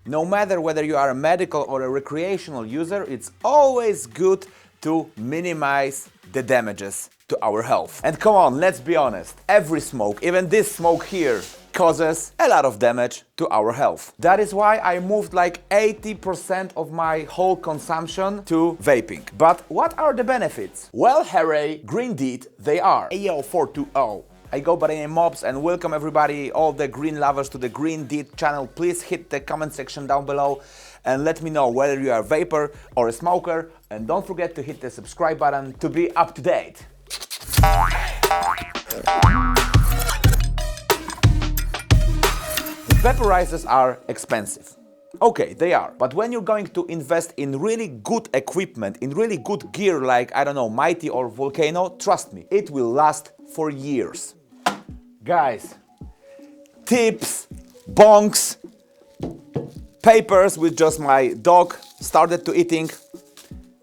No matter whether you are a medical or a recreational user, it's always good to minimize the damages to our health. And come on, let's be honest, every smoke, even this smoke here, causes a lot of damage to our health. That is why I moved like 80% of my whole consumption to vaping. But what are the benefits? Well, hooray, green deed, they are. Ayo 420. I go by the name Mobs and welcome everybody, all the green lovers, to the Green Deed channel. Please hit the comment section down below and let me know whether you are a vapor or a smoker. And don't forget to hit the subscribe button to be up to date. Vaporizers are expensive. Okay, they are. But when you're going to invest in really good equipment, in really good gear like, I don't know, Mighty or Volcano, trust me, it will last for years. Guys, tips, bonks, papers with just my dog started to eating,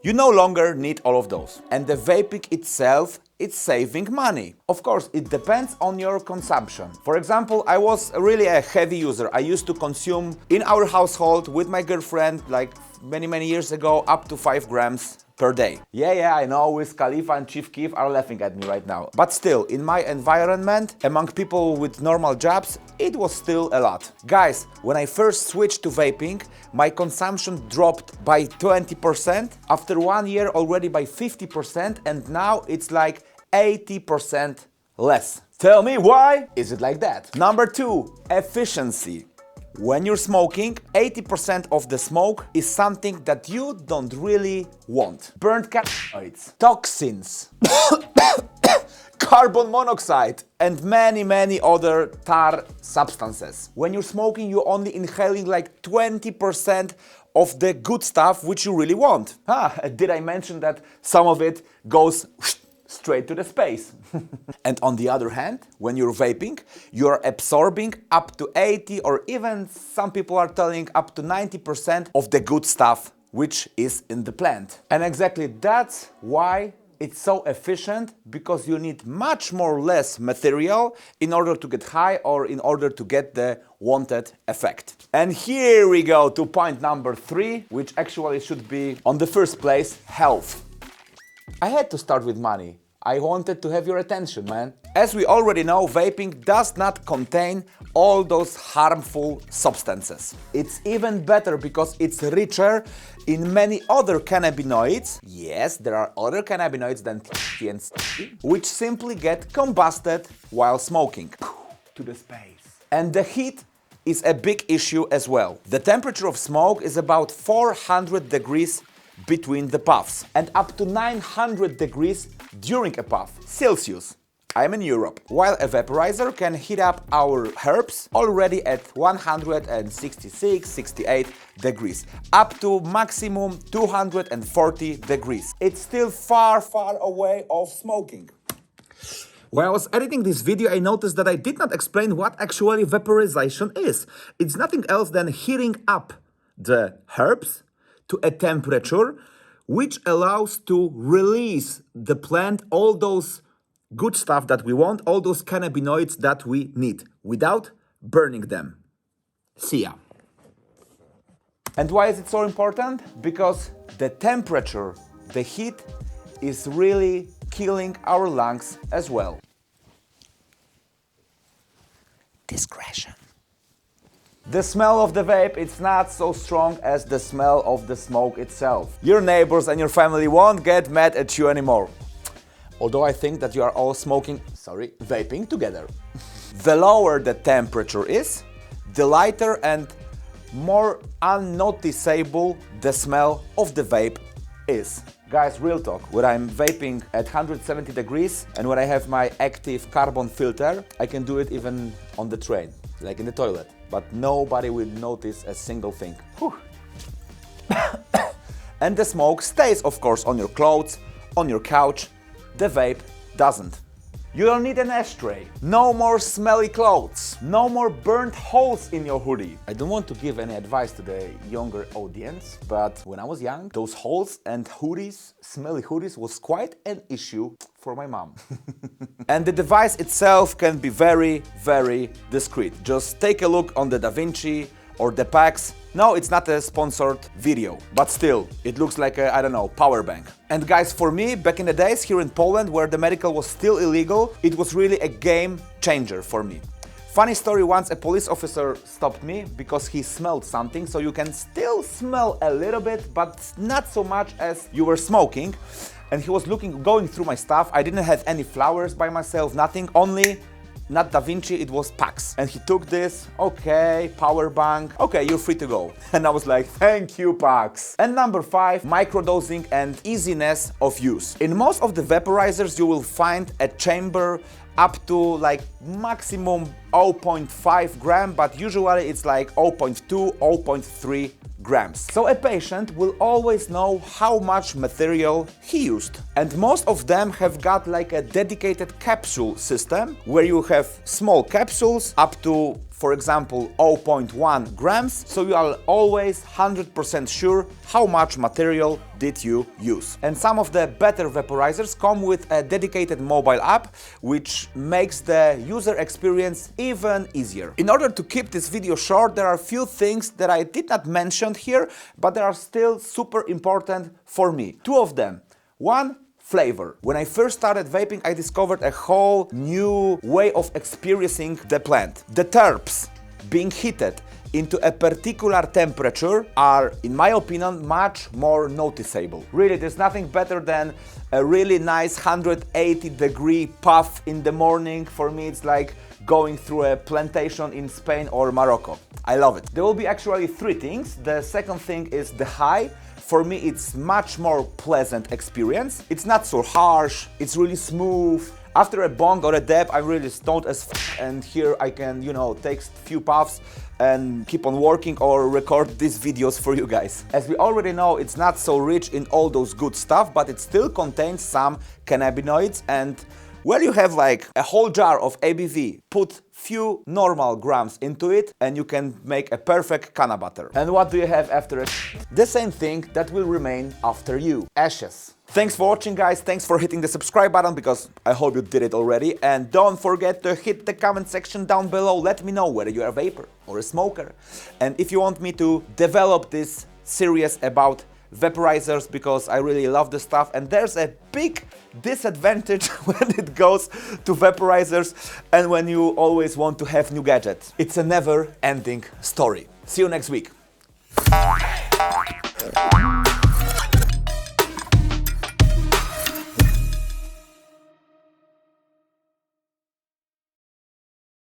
you no longer need all of those. And the vaping itself, it's saving money. Of course, it depends on your consumption. For example, I was really a heavy user. I used to consume in our household with my girlfriend like many years ago up to 5 grams per day. Yeah, I know Wiz Khalifa and Chief Keef are laughing at me right now. But still, in my environment, among people with normal jobs, it was still a lot. Guys, when I first switched to vaping, my consumption dropped by 20%, after 1 year already by 50%, and now it's like 80% less. Tell me why is it like that? Number 2, efficiency. When you're smoking, 80% of the smoke is something that you don't really want. Burnt cannabinoids, toxins, carbon monoxide, and many other tar substances. When you're smoking, you're only inhaling like 20% of the good stuff which you really want. Did I mention that some of it goes straight to the space? And on the other hand, when you're vaping, you're absorbing up to 80 or even some people are telling up to 90% of the good stuff which is in the plant. And exactly that's why it's so efficient, because you need much more less material in order to get high or in order to get the wanted effect. And here we go to point number 3, which actually should be on the first place, health. I had to start with money. I wanted to have your attention, man. As we already know, vaping does not contain all those harmful substances. It's even better because it's richer in many other cannabinoids. Yes, there are other cannabinoids than THC and CBD, which simply get combusted while smoking to the space. And the heat is a big issue as well. The temperature of smoke is about 400 degrees between the puffs and up to 900 degrees during a puff Celsius. I'm in Europe. While a vaporizer can heat up our herbs already at 166, 68 degrees, up to maximum 240 degrees. It's still far away of smoking. While I was editing this video, I noticed that I did not explain what actually vaporization is. It's nothing else than heating up the herbs to a temperature which allows to release the plant all those good stuff that we want, all those cannabinoids that we need, without burning them. See ya. And why is it so important? Because the temperature, the heat, is really killing our lungs as well. Discretion. The smell of the vape, it's not so strong as the smell of the smoke itself. Your neighbors and your family won't get mad at you anymore. Although I think that you are all vaping together. The lower the temperature is, the lighter and more unnoticeable the smell of the vape is. Guys, real talk, when I'm vaping at 170 degrees and when I have my active carbon filter, I can do it even on the train, like in the toilet. But nobody will notice a single thing. And the smoke stays, of course, on your clothes, on your couch. The vape doesn't. You don't need an ashtray. No more smelly clothes. No more burnt holes in your hoodie. I don't want to give any advice to the younger audience, but when I was young, those holes and hoodies, smelly hoodies, was quite an issue for my mom. And the device itself can be very discreet. Just take a look on the DaVinci or the packs. No, it's not a sponsored video, but still, it looks like a, I don't know, power bank. And guys, for me, back in the days here in Poland, where the medical was still illegal, it was really a game changer for me. Funny story, once a police officer stopped me because he smelled something, so you can still smell a little bit, but not so much as you were smoking. And he was going through my stuff. I didn't have any flowers by myself, nothing, only not Da Vinci, it was packs. And he took this, okay, power bank, okay, you're free to go. And I was like, thank you, packs. And number 5, microdosing and easiness of use. In most of the vaporizers, you will find a chamber up to like maximum 0.5 gram, but usually it's like 0.2, 0.3 grams. So a patient will always know how much material he used. And most of them have got like a dedicated capsule system where you have small capsules up to, for example, 0.1 grams. So you are always 100% sure how much material did you use. And some of the better vaporizers come with a dedicated mobile app, which makes the user experience even easier. In order to keep this video short, there are a few things that I did not mention here, but they are still super important for me. 2 of them. 1, flavor. When I first started vaping, I discovered a whole new way of experiencing the plant. The terps being heated into a particular temperature are, in my opinion, much more noticeable. Really, there's nothing better than a really nice 180-degree puff in the morning. For me, it's like going through a plantation in Spain or Morocco. I love it. There will be actually 3 things. The second thing is the high. For me, it's much more pleasant experience. It's not so harsh, it's really smooth. After a bong or a dab, I'm really stoned as f, and here I can, you know, take few puffs and keep on working or record these videos for you guys. As we already know, it's not so rich in all those good stuff, but it still contains some cannabinoids, and where you have like a whole jar of ABV, put few normal grams into it and you can make a perfect canna butter. And what do you have after it? The same thing that will remain after you. Ashes. Thanks for watching, guys. Thanks for hitting the subscribe button, because I hope you did it already. And don't forget to hit the comment section down below. Let me know whether you're a vapor or a smoker. And if you want me to develop this series about vaporizers, because I really love the stuff, and there's a big disadvantage when it goes to vaporizers and when you always want to have new gadgets. It's a never-ending story. See you next week.